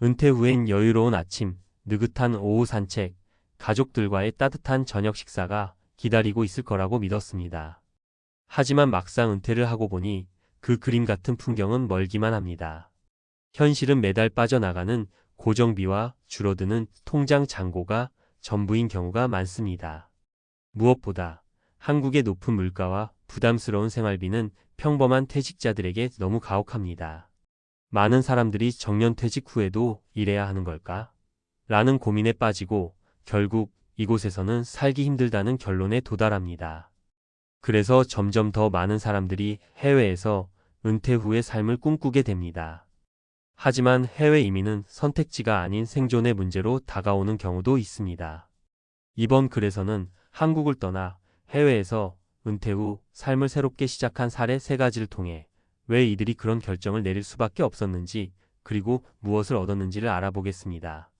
은퇴 후엔 여유로운 아침, 느긋한 오후 산책, 가족들과의 따뜻한 저녁 식사가 기다리고 있을 거라고 믿었습니다. 하지만 막상 은퇴를 하고 보니 그 그림 같은 풍경은 멀기만 합니다. 현실은 매달 빠져나가는 고정비와 줄어드는 통장 잔고가 전부인 경우가 많습니다. 무엇보다 한국의 높은 물가와 부담스러운 생활비는 평범한 퇴직자들에게 너무 가혹합니다. 많은 사람들이 정년퇴직 후에도 일해야 하는 걸까? 라는 고민에 빠지고 결국 이곳에서는 살기 힘들다는 결론에 도달합니다. 그래서 점점 더 많은 사람들이 해외에서 은퇴 후의 삶을 꿈꾸게 됩니다. 하지만 해외 이민은 선택지가 아닌 생존의 문제로 다가오는 경우도 있습니다. 이번 글에서는 한국을 떠나 해외에서 은퇴 후 삶을 새롭게 시작한 사례 3가지를 통해 왜 이들이 그런 결정을 내릴 수밖에 없었는지, 그리고 무엇을 얻었는지를 알아보겠습니다.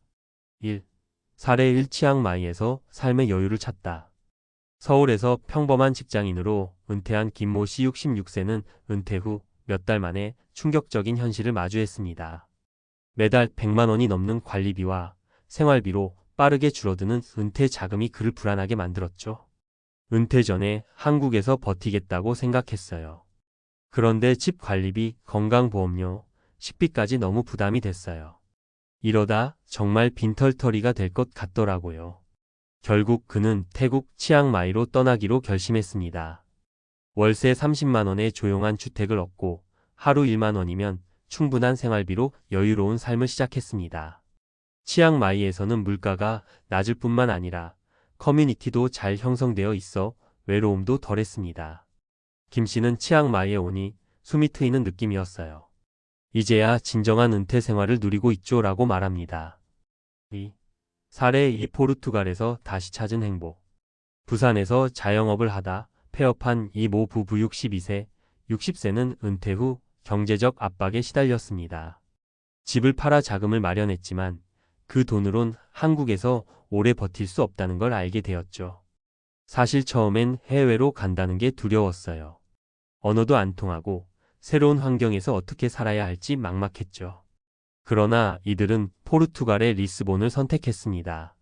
1. 사례 1. 치앙마이에서 삶의 여유를 찾다. 서울에서 평범한 직장인으로 은퇴한 김모 씨 66세는 은퇴 후 몇 달 만에 충격적인 현실을 마주했습니다. 매달 100만 원이 넘는 관리비와 생활비로 빠르게 줄어드는 은퇴 자금이 그를 불안하게 만들었죠. 은퇴 전에 한국에서 버티겠다고 생각했어요. 그런데 집 관리비, 건강보험료, 식비까지 너무 부담이 됐어요. 이러다 정말 빈털터리가 될 것 같더라고요. 결국 그는 태국 치앙마이로 떠나기로 결심했습니다. 월세 30만 원의 조용한 주택을 얻고 하루 1만 원이면 충분한 생활비로 여유로운 삶을 시작했습니다. 치앙마이에서는 물가가 낮을 뿐만 아니라 커뮤니티도 잘 형성되어 있어 외로움도 덜했습니다. 김 씨는 치앙마이에 오니 숨이 트이는 느낌이었어요. 이제야 진정한 은퇴 생활을 누리고 있죠 라고 말합니다. 2. 사례 2. 포르투갈에서 다시 찾은 행복. 부산에서 자영업을 하다 폐업한 이모 부부 62세, 60세는 은퇴 후 경제적 압박에 시달렸습니다. 집을 팔아 자금을 마련했지만 그 돈으론 한국에서 오래 버틸 수 없다는 걸 알게 되었죠. 사실 처음엔 해외로 간다는 게 두려웠어요. 언어도 안 통하고 새로운 환경에서 어떻게 살아야 할지 막막했죠. 그러나 이들은 포르투갈의 리스본을 선택했습니다.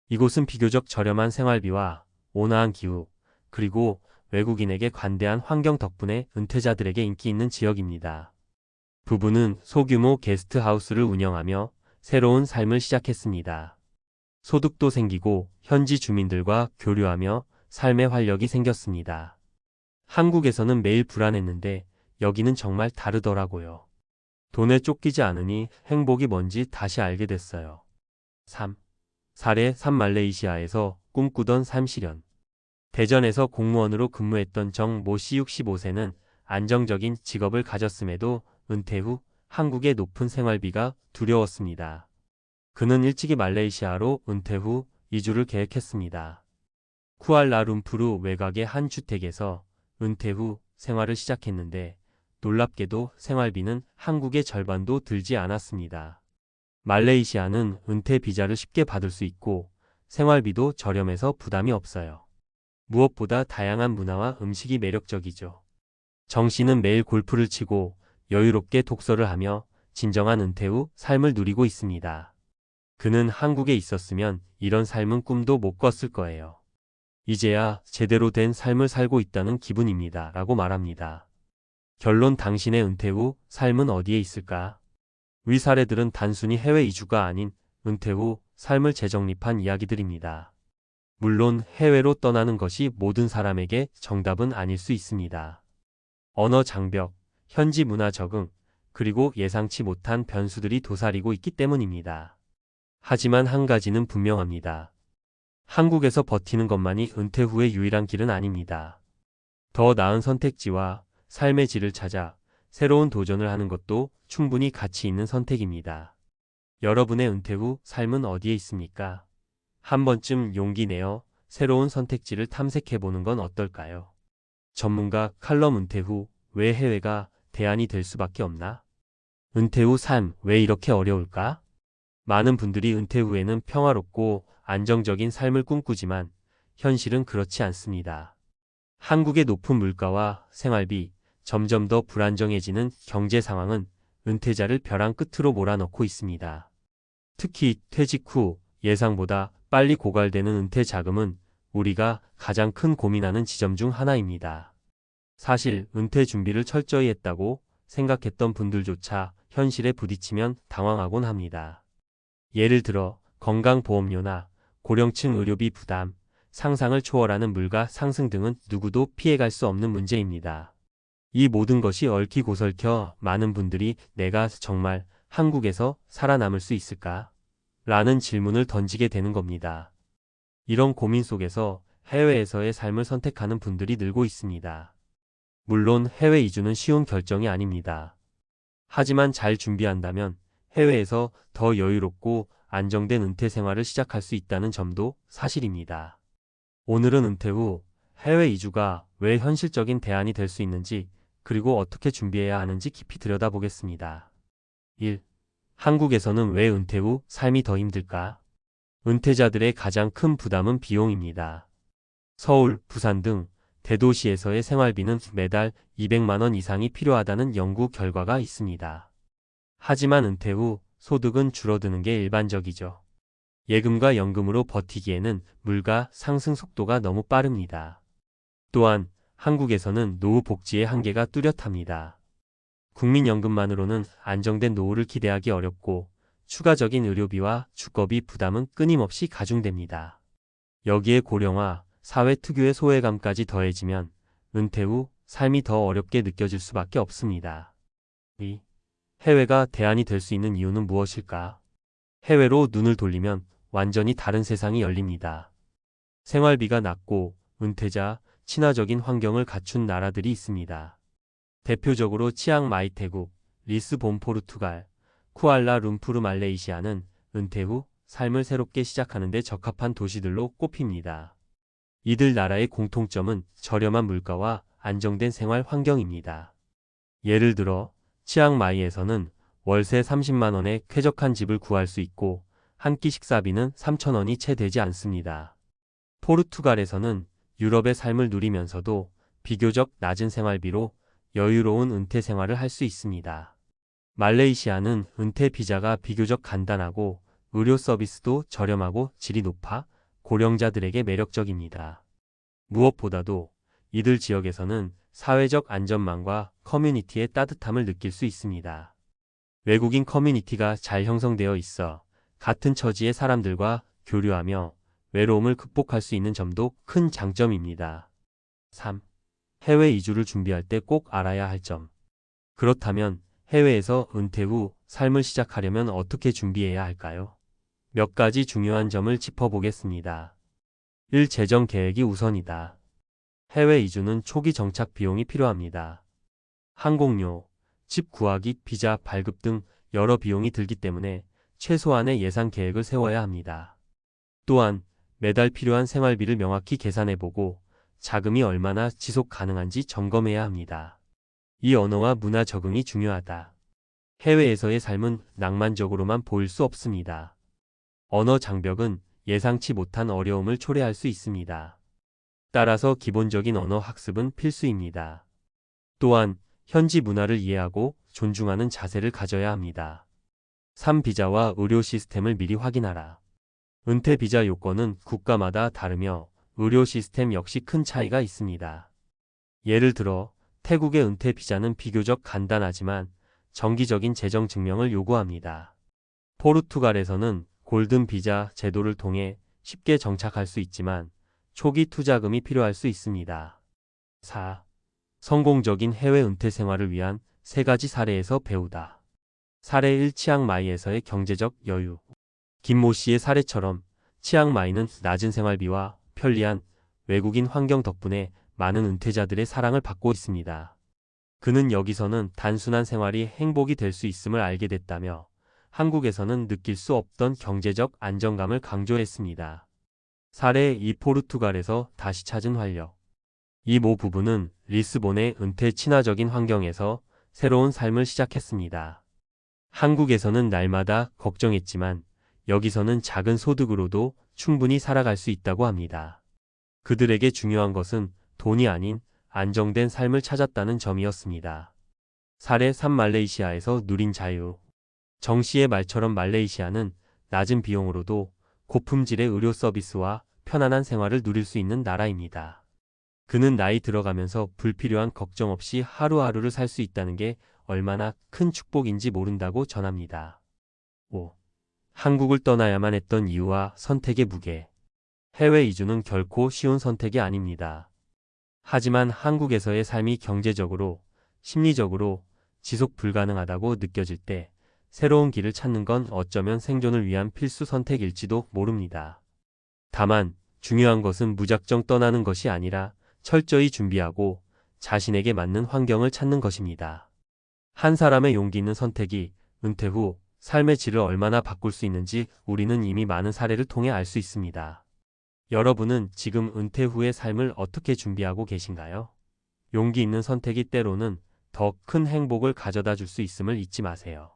이곳은 비교적 저렴한 생활비와 온화한 기후, 그리고 외국인에게 관대한 환경 덕분에 은퇴자들에게 인기 있는 지역입니다. 부부는 소규모 게스트하우스를 운영하며 새로운 삶을 시작했습니다. 소득도 생기고 현지 주민들과 교류하며 삶의 활력이 생겼습니다. 한국에서는 매일 불안했는데 여기는 정말 다르더라고요. 돈에 쫓기지 않으니 행복이 뭔지 다시 알게 됐어요. 3. 사례 3. 말레이시아에서 꿈꾸던 삶 실현. 대전에서 공무원으로 근무했던 정모 씨 65세는 안정적인 직업을 가졌음에도 은퇴 후 한국의 높은 생활비가 두려웠습니다. 그는 일찍이 말레이시아로 은퇴 후 이주를 계획했습니다. 쿠알라룸푸르 외곽의 한 주택에서 은퇴 후 생활을 시작했는데 놀랍게도 생활비는 한국의 절반도 들지 않았습니다. 말레이시아는 은퇴 비자를 쉽게 받을 수 있고 생활비도 저렴해서 부담이 없어요. 무엇보다 다양한 문화와 음식이 매력적이죠. 정 씨는 매일 골프를 치고 여유롭게 독서를 하며 진정한 은퇴 후 삶을 누리고 있습니다. 그는 한국에 있었으면 이런 삶은 꿈도 못 꿨을 거예요. 이제야 제대로 된 삶을 살고 있다는 기분입니다. 라고 말합니다. 결론, 당신의 은퇴 후 삶은 어디에 있을까? 위 사례들은 단순히 해외 이주가 아닌 은퇴 후 삶을 재정립한 이야기들입니다. 물론 해외로 떠나는 것이 모든 사람에게 정답은 아닐 수 있습니다. 언어 장벽, 현지 문화 적응, 그리고 예상치 못한 변수들이 도사리고 있기 때문입니다. 하지만 한 가지는 분명합니다. 한국에서 버티는 것만이 은퇴 후의 유일한 길은 아닙니다. 더 나은 선택지와 삶의 질을 찾아 새로운 도전을 하는 것도 충분히 가치 있는 선택입니다. 여러분의 은퇴 후 삶은 어디에 있습니까? 한 번쯤 용기 내어 새로운 선택지를 탐색해보는 건 어떨까요? 전문가 칼럼. 은퇴 후 왜 해외가 대안이 될 수밖에 없나? 은퇴 후 삶 왜 이렇게 어려울까? 많은 분들이 은퇴 후에는 평화롭고 안정적인 삶을 꿈꾸지만 현실은 그렇지 않습니다. 한국의 높은 물가와 생활비, 점점 더 불안정해지는 경제 상황은 은퇴자를 벼랑 끝으로 몰아넣고 있습니다. 특히 퇴직 후 예상보다 빨리 고갈되는 은퇴 자금은 우리가 가장 큰 고민하는 지점 중 하나입니다. 사실 은퇴 준비를 철저히 했다고 생각했던 분들조차 현실에 부딪히면 당황하곤 합니다. 예를 들어 건강보험료나 고령층 의료비 부담, 상상을 초월하는 물가 상승 등은 누구도 피해갈 수 없는 문제입니다. 이 모든 것이 얽히고 설켜 많은 분들이 내가 정말 한국에서 살아남을 수 있을까? 라는 질문을 던지게 되는 겁니다. 이런 고민 속에서 해외에서의 삶을 선택하는 분들이 늘고 있습니다. 물론 해외 이주는 쉬운 결정이 아닙니다. 하지만 잘 준비한다면 해외에서 더 여유롭고 안정된 은퇴 생활을 시작할 수 있다는 점도 사실입니다. 오늘은 은퇴 후 해외 이주가 왜 현실적인 대안이 될 수 있는지, 그리고 어떻게 준비해야 하는지 깊이 들여다보겠습니다. 1. 한국에서는 왜 은퇴 후 삶이 더 힘들까? 은퇴자들의 가장 큰 부담은 비용입니다. 서울, 부산 등 대도시에서의 생활비는 매달 200만 원 이상이 필요하다는 연구 결과가 있습니다. 하지만 은퇴 후 소득은 줄어드는 게 일반적이죠. 예금과 연금으로 버티기에는 물가 상승 속도가 너무 빠릅니다. 또한 한국에서는 노후 복지의 한계가 뚜렷합니다. 국민연금만으로는 안정된 노후를 기대하기 어렵고 추가적인 의료비와 주거비 부담은 끊임없이 가중됩니다. 여기에 고령화, 사회 특유의 소외감까지 더해지면 은퇴 후 삶이 더 어렵게 느껴질 수밖에 없습니다. 2. 해외가 대안이 될 수 있는 이유는 무엇일까? 해외로 눈을 돌리면 완전히 다른 세상이 열립니다. 생활비가 낮고 은퇴자, 친화적인 환경을 갖춘 나라들이 있습니다. 대표적으로 치앙마이 태국, 리스본 포르투갈, 쿠알라룸푸르 말레이시아는 은퇴 후 삶을 새롭게 시작하는 데 적합한 도시들로 꼽힙니다. 이들 나라의 공통점은 저렴한 물가와 안정된 생활 환경입니다. 예를 들어 치앙마이에서는 월세 30만 원에 쾌적한 집을 구할 수 있고 한 끼 식사비는 3천 원이 채 되지 않습니다. 포르투갈에서는 유럽의 삶을 누리면서도 비교적 낮은 생활비로 여유로운 은퇴 생활을 할 수 있습니다. 말레이시아는 은퇴 비자가 비교적 간단하고 의료 서비스도 저렴하고 질이 높아 고령자들에게 매력적입니다. 무엇보다도 이들 지역에서는 사회적 안전망과 커뮤니티의 따뜻함을 느낄 수 있습니다. 외국인 커뮤니티가 잘 형성되어 있어 같은 처지의 사람들과 교류하며 외로움을 극복할 수 있는 점도 큰 장점입니다. 3. 해외 이주를 준비할 때 꼭 알아야 할 점. 그렇다면 해외에서 은퇴 후 삶을 시작하려면 어떻게 준비해야 할까요? 몇 가지 중요한 점을 짚어보겠습니다. 1. 재정 계획이 우선이다. 해외 이주는 초기 정착 비용이 필요합니다. 항공료, 집 구하기, 비자 발급 등 여러 비용이 들기 때문에 최소한의 예산 계획을 세워야 합니다. 또한 매달 필요한 생활비를 명확히 계산해보고 자금이 얼마나 지속 가능한지 점검해야 합니다. 이 언어와 문화 적응이 중요하다. 해외에서의 삶은 낭만적으로만 보일 수 없습니다. 언어 장벽은 예상치 못한 어려움을 초래할 수 있습니다. 따라서 기본적인 언어 학습은 필수입니다. 또한 현지 문화를 이해하고 존중하는 자세를 가져야 합니다. 3. 비자와 의료 시스템을 미리 확인하라. 은퇴 비자 요건은 국가마다 다르며 의료 시스템 역시 큰 차이가 있습니다. 예를 들어 태국의 은퇴 비자는 비교적 간단하지만 정기적인 재정 증명을 요구합니다. 포르투갈에서는 골든 비자 제도를 통해 쉽게 정착할 수 있지만 초기 투자금이 필요할 수 있습니다. 4. 성공적인 해외 은퇴 생활을 위한 3가지 사례에서 배우다. 사례 1. 치앙마이에서의 경제적 여유. 김모 씨의 사례처럼 치앙마이는 낮은 생활비와 편리한 외국인 환경 덕분에 많은 은퇴자들의 사랑을 받고 있습니다. 그는 여기서는 단순한 생활이 행복이 될 수 있음을 알게 됐다며 한국에서는 느낄 수 없던 경제적 안정감을 강조했습니다. 사례 2. 포르투갈에서 다시 찾은 활력. 이 모 부부는 리스본의 은퇴 친화적인 환경에서 새로운 삶을 시작했습니다. 한국에서는 날마다 걱정했지만 여기서는 작은 소득으로도 충분히 살아갈 수 있다고 합니다. 그들에게 중요한 것은 돈이 아닌 안정된 삶을 찾았다는 점이었습니다. 사례 3. 말레이시아에서 누린 자유. 정 씨의 말처럼 말레이시아는 낮은 비용으로도 고품질의 의료 서비스와 편안한 생활을 누릴 수 있는 나라입니다. 그는 나이 들어가면서 불필요한 걱정 없이 하루하루를 살 수 있다는 게 얼마나 큰 축복인지 모른다고 전합니다. 5. 한국을 떠나야만 했던 이유와 선택의 무게. 해외 이주는 결코 쉬운 선택이 아닙니다. 하지만 한국에서의 삶이 경제적으로, 심리적으로 지속 불가능하다고 느껴질 때 새로운 길을 찾는 건 어쩌면 생존을 위한 필수 선택일지도 모릅니다. 다만 중요한 것은 무작정 떠나는 것이 아니라 철저히 준비하고 자신에게 맞는 환경을 찾는 것입니다. 한 사람의 용기 있는 선택이 은퇴 후 삶의 질을 얼마나 바꿀 수 있는지 우리는 이미 많은 사례를 통해 알 수 있습니다. 여러분은 지금 은퇴 후의 삶을 어떻게 준비하고 계신가요? 용기 있는 선택이 때로는 더 큰 행복을 가져다 줄 수 있음을 잊지 마세요.